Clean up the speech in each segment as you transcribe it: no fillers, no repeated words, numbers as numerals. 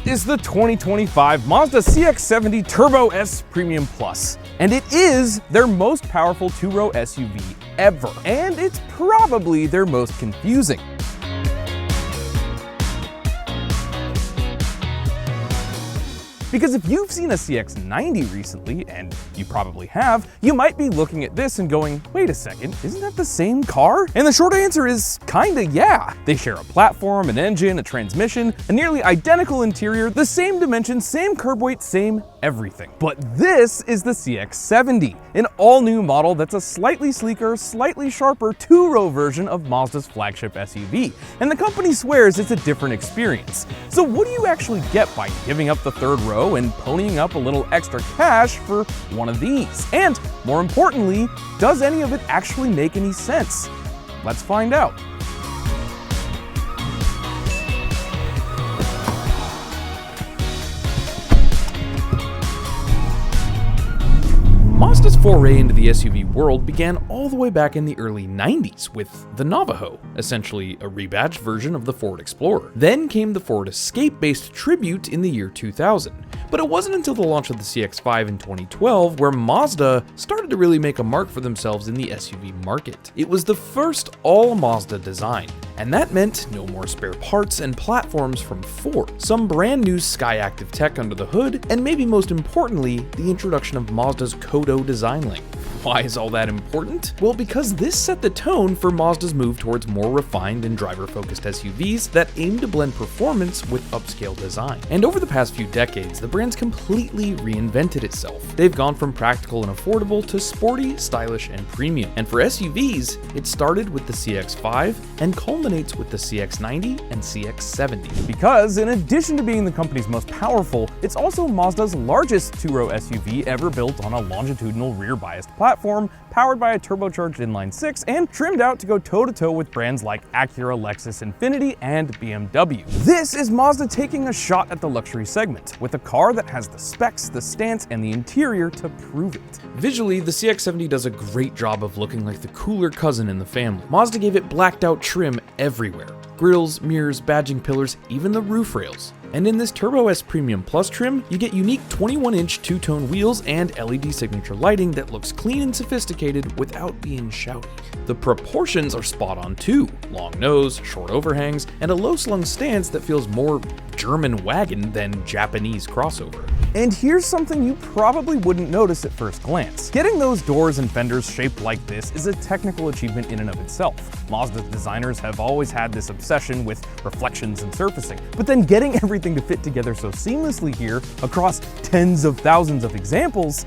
This is the 2025 Mazda CX-70 Turbo S Premium Plus, and it is their most powerful two-row SUV ever, and it's probably their most confusing. Because if you've seen a CX-90 recently, and you probably have, you might be looking at this and going, wait a second, isn't that the same car? And the short answer is kinda yeah. They share a platform, an engine, a transmission, a nearly identical interior, the same dimensions, same curb weight, same everything. But this is the CX-70, an all-new model that's a slightly sleeker, slightly sharper two-row version of Mazda's flagship SUV. And the company swears it's a different experience. So what do you actually get by giving up the third row and ponying up a little extra cash for one of these? And more importantly, does any of it actually make any sense? Let's find out. Mazda's foray into the SUV world began all the way back in the early 90s with the Navajo, essentially a rebadged version of the Ford Explorer. Then came the Ford Escape-based Tribute in the year 2000. But it wasn't until the launch of the CX-5 in 2012 where Mazda started to really make a mark for themselves in the SUV market. It was the first all-Mazda design, and that meant no more spare parts and platforms from Ford, some brand new Skyactiv tech under the hood, and maybe most importantly, the introduction of Mazda's Kodo design link. Why is all that important? Well, because this set the tone for Mazda's move towards more refined and driver-focused SUVs that aim to blend performance with upscale design. And over the past few decades, the brand's completely reinvented itself. They've gone from practical and affordable to sporty, stylish, and premium. And for SUVs, it started with the CX-5 and culminates with the CX-90 and CX-70. Because in addition to being the company's most powerful, it's also Mazda's largest two-row SUV ever built on a longitudinal rear-biased platform powered by a turbocharged inline-six and trimmed out to go toe-to-toe with brands like Acura, Lexus, Infiniti, and BMW. This is Mazda taking a shot at the luxury segment, with a car that has the specs, the stance, and the interior to prove it. Visually, the CX-70 does a great job of looking like the cooler cousin in the family. Mazda gave it blacked-out trim everywhere. Grills, mirrors, badging pillars, even the roof rails. And in this Turbo S Premium Plus trim, you get unique 21-inch two-tone wheels and LED signature lighting that looks clean and sophisticated without being shouty. The proportions are spot on too. Long nose, short overhangs, and a low-slung stance that feels more German wagon than Japanese crossover. And here's something you probably wouldn't notice at first glance. Getting those doors and fenders shaped like this is a technical achievement in and of itself. Mazda's designers have always had this obsession with reflections and surfacing, but then getting everything to fit together so seamlessly here across tens of thousands of examples,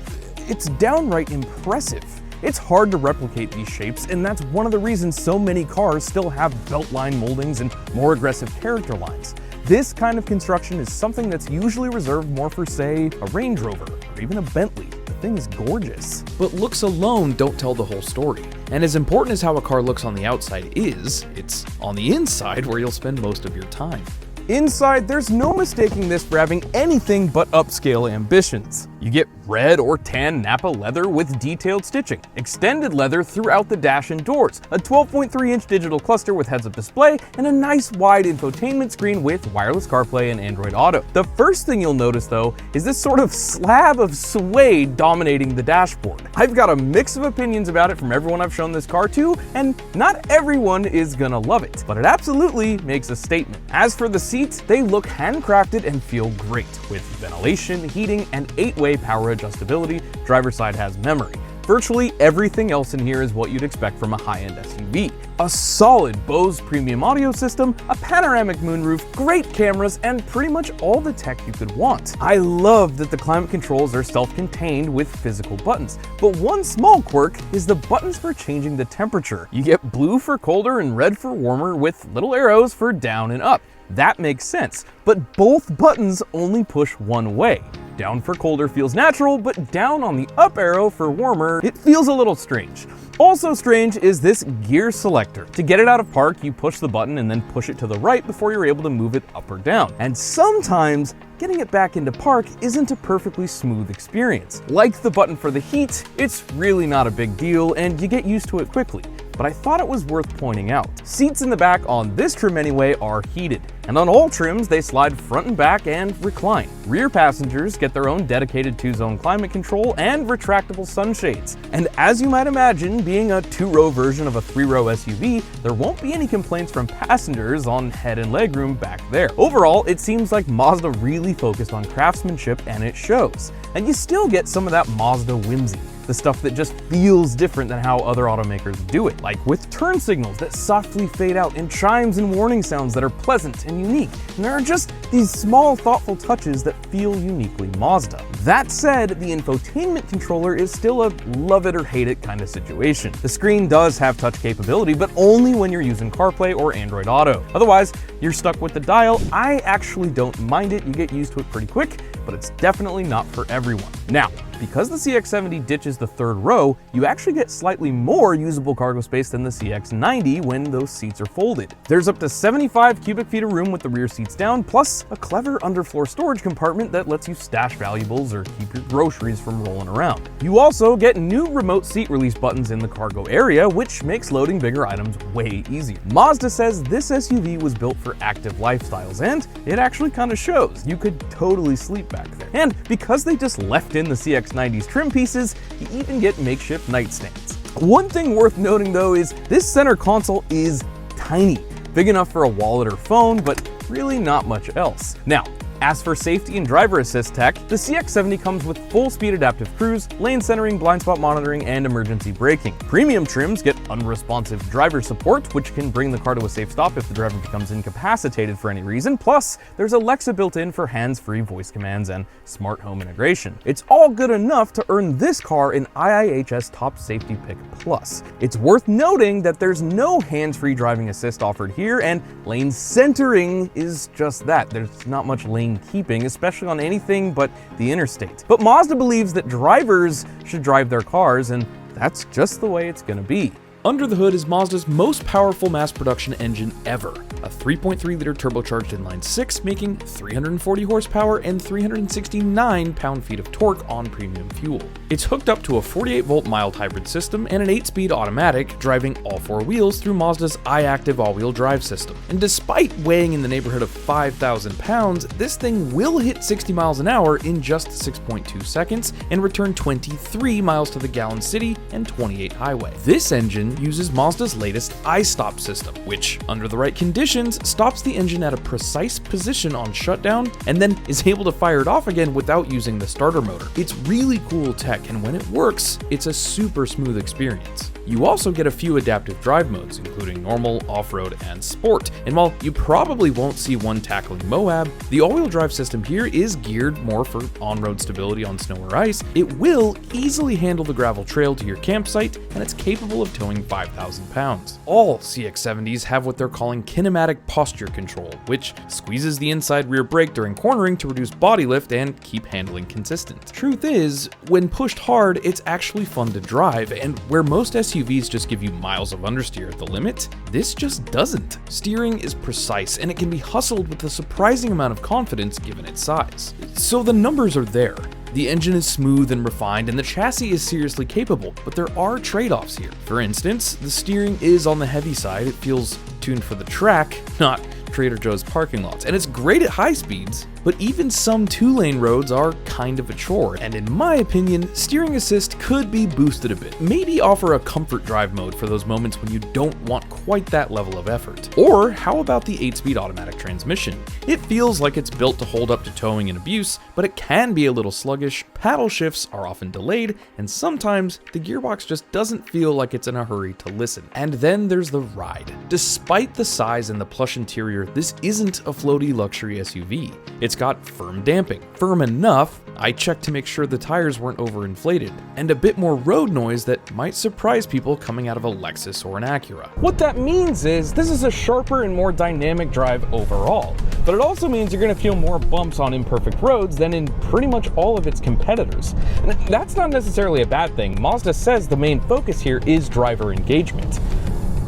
it's downright impressive. It's hard to replicate these shapes, and that's one of the reasons so many cars still have beltline moldings and more aggressive character lines. This kind of construction is something that's usually reserved more for, say, a Range Rover or even a Bentley. The thing is gorgeous. But looks alone don't tell the whole story. And as important as how a car looks on the outside is, it's on the inside where you'll spend most of your time. Inside, there's no mistaking this for having anything but upscale ambitions. You get red or tan Napa leather with detailed stitching, extended leather throughout the dash and doors, a 12.3-inch digital cluster with heads-up display, and a nice wide infotainment screen with wireless CarPlay and Android Auto. The first thing you'll notice, though, is this sort of slab of suede dominating the dashboard. I've got a mix of opinions about it from everyone I've shown this car to, and not everyone is gonna love it, but it absolutely makes a statement. As for the seats, they look handcrafted and feel great, with ventilation, heating, and 8-way power adjustability. Driver's side has memory. Virtually everything else in here is what you'd expect from a high-end SUV. A solid Bose premium audio system, a panoramic moonroof, great cameras, and pretty much all the tech you could want. I love that the climate controls are self-contained with physical buttons, but one small quirk is the buttons for changing the temperature. You get blue for colder and red for warmer with little arrows for down and up. That makes sense, but both buttons only push one way. Down for colder feels natural, but down on the up arrow for warmer, it feels a little strange. Also strange is this gear selector. To get it out of park, you push the button and then push it to the right before you're able to move it up or down. And sometimes, getting it back into park isn't a perfectly smooth experience. Like the button for the heat, it's really not a big deal and you get used to it quickly. but I thought it was worth pointing out. Seats in the back on this trim anyway are heated, and on all trims they slide front and back and recline. Rear passengers get their own dedicated 2-zone climate control and retractable sunshades. And as you might imagine, being a 2-row version of a 3-row SUV, there won't be any complaints from passengers on head and legroom back there. Overall, it seems like Mazda really focused on craftsmanship, and it shows. And you still get some of that Mazda whimsy. The stuff that just feels different than how other automakers do it, like with turn signals that softly fade out and chimes and warning sounds that are pleasant and unique. And there are just these small, thoughtful touches that feel uniquely Mazda. That said, the infotainment controller is still a love it or hate it kind of situation. The screen does have touch capability, but only when you're using CarPlay or Android Auto. Otherwise, you're stuck with the dial. I actually don't mind it. You get used to it pretty quick, but it's definitely not for everyone. Now, because the CX-70 ditches the third row, you actually get slightly more usable cargo space than the CX-90 when those seats are folded. There's up to 75 cubic feet of room with the rear seats down, plus a clever underfloor storage compartment that lets you stash valuables or keep your groceries from rolling around. You also get new remote seat release buttons in the cargo area, which makes loading bigger items way easier. Mazda says this SUV was built for active lifestyles, and it actually kind of shows. You could totally sleep back there. And because they just left in the CX-90's trim pieces, you even get makeshift nightstands. One thing worth noting though is this center console is tiny, big enough for a wallet or phone, but really not much else. Now, as for safety and driver assist tech, the CX-70 comes with full-speed adaptive cruise, lane centering, blind spot monitoring, and emergency braking. Premium trims get unresponsive driver support, which can bring the car to a safe stop if the driver becomes incapacitated for any reason. Plus, there's Alexa built in for hands-free voice commands and smart home integration. It's all good enough to earn this car an IIHS Top Safety Pick Plus. It's worth noting that there's no hands-free driving assist offered here, and lane centering is just that. There's not much lane keeping, especially on anything but the interstate. But Mazda believes that drivers should drive their cars, and that's just the way it's gonna be. Under the hood is Mazda's most powerful mass production engine ever, a 3.3-liter turbocharged inline-six, making 340 horsepower and 369 pound-feet of torque on premium fuel. It's hooked up to a 48-volt mild hybrid system and an 8-speed automatic, driving all 4 wheels through Mazda's iActive all-wheel drive system. And despite weighing in the neighborhood of 5,000 pounds, this thing will hit 60 miles an hour in just 6.2 seconds and return 23 miles to the gallon city and 28 highway. This engine uses Mazda's latest iStop system, which, under the right conditions, stops the engine at a precise position on shutdown and then is able to fire it off again without using the starter motor. It's really cool tech, and when it works, it's a super smooth experience. You also get a few adaptive drive modes, including normal, off-road, and sport. And while you probably won't see one tackling Moab, the all-wheel drive system here is geared more for on-road stability on snow or ice. It will easily handle the gravel trail to your campsite, and it's capable of towing 5,000 pounds. All CX-70s have what they're calling kinematic posture control, which squeezes the inside rear brake during cornering to reduce body lift and keep handling consistent. Truth is, when pushed hard, it's actually fun to drive, and where most SUVs just give you miles of understeer at the limit, this just doesn't. Steering is precise, and it can be hustled with a surprising amount of confidence given its size. So the numbers are there. The engine is smooth and refined, and the chassis is seriously capable, but there are trade-offs here. For instance, the steering is on the heavy side. It feels tuned for the track, not Trader Joe's parking lots, and it's great at high speeds, but even some 2-lane roads are kind of a chore, and in my opinion, steering assist could be boosted a bit. Maybe offer a comfort drive mode for those moments when you don't want quite that level of effort. Or how about the 8-speed automatic transmission? It feels like it's built to hold up to towing and abuse, but it can be a little sluggish, paddle shifts are often delayed, and sometimes the gearbox just doesn't feel like it's in a hurry to listen. And then there's the ride. Despite the size and the plush interior, this isn't a floaty luxury SUV. It's got firm damping, firm enough, I checked to make sure the tires weren't overinflated, and a bit more road noise that might surprise people coming out of a Lexus or an Acura. What that means is this is a sharper and more dynamic drive overall, but it also means you're going to feel more bumps on imperfect roads than in pretty much all of its competitors. And that's not necessarily a bad thing. Mazda says the main focus here is driver engagement.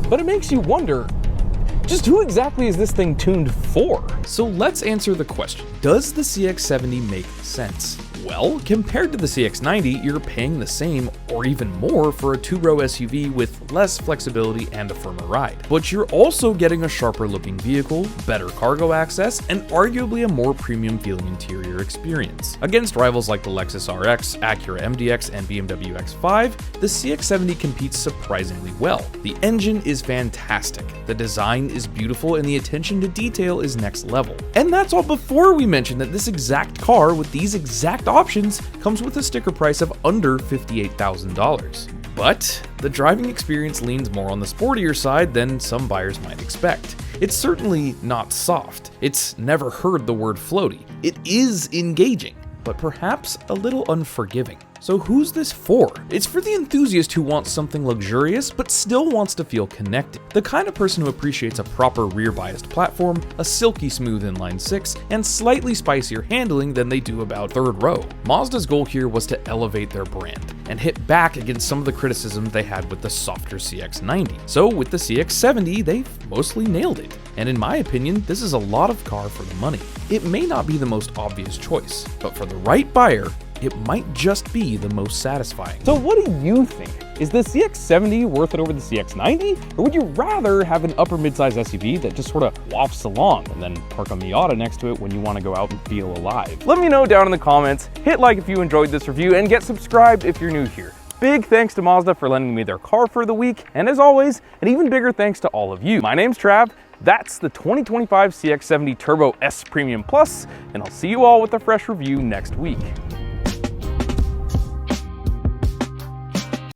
But it makes you wonder, just who exactly is this thing tuned for? So let's answer the question. Does the CX-70 make sense? Well, compared to the CX-90, you're paying the same or even more for a two-row SUV with less flexibility and a firmer ride. But you're also getting a sharper looking vehicle, better cargo access, and arguably a more premium feeling interior experience. Against rivals like the Lexus RX, Acura MDX, and BMW X5, the CX-70 competes surprisingly well. The engine is fantastic, the design is beautiful, and the attention to detail is next level. And that's all before we mention that this exact car with these exact options comes with a sticker price of under $58,000. But the driving experience leans more on the sportier side than some buyers might expect. It's certainly not soft. It's never heard the word floaty. It is engaging, but perhaps a little unforgiving. So who's this for? It's for the enthusiast who wants something luxurious but still wants to feel connected. The kind of person who appreciates a proper rear-biased platform, a silky smooth inline-six, and slightly spicier handling than they do about third row. Mazda's goal here was to elevate their brand and hit back against some of the criticism they had with the softer CX-90. So with the CX-70, they've mostly nailed it. And in my opinion, this is a lot of car for the money. It may not be the most obvious choice, but for the right buyer, it might just be the most satisfying. So what do you think? Is the CX-70 worth it over the CX-90? Or would you rather have an upper midsize SUV that just sort of wafts along and then park a Miata next to it when you want to go out and feel alive? Let me know down in the comments, hit like if you enjoyed this review, and get subscribed if you're new here. Big thanks to Mazda for lending me their car for the week, and as always, an even bigger thanks to all of you. My name's Trav, that's the 2025 CX-70 Turbo S Premium Plus, and I'll see you all with a fresh review next week.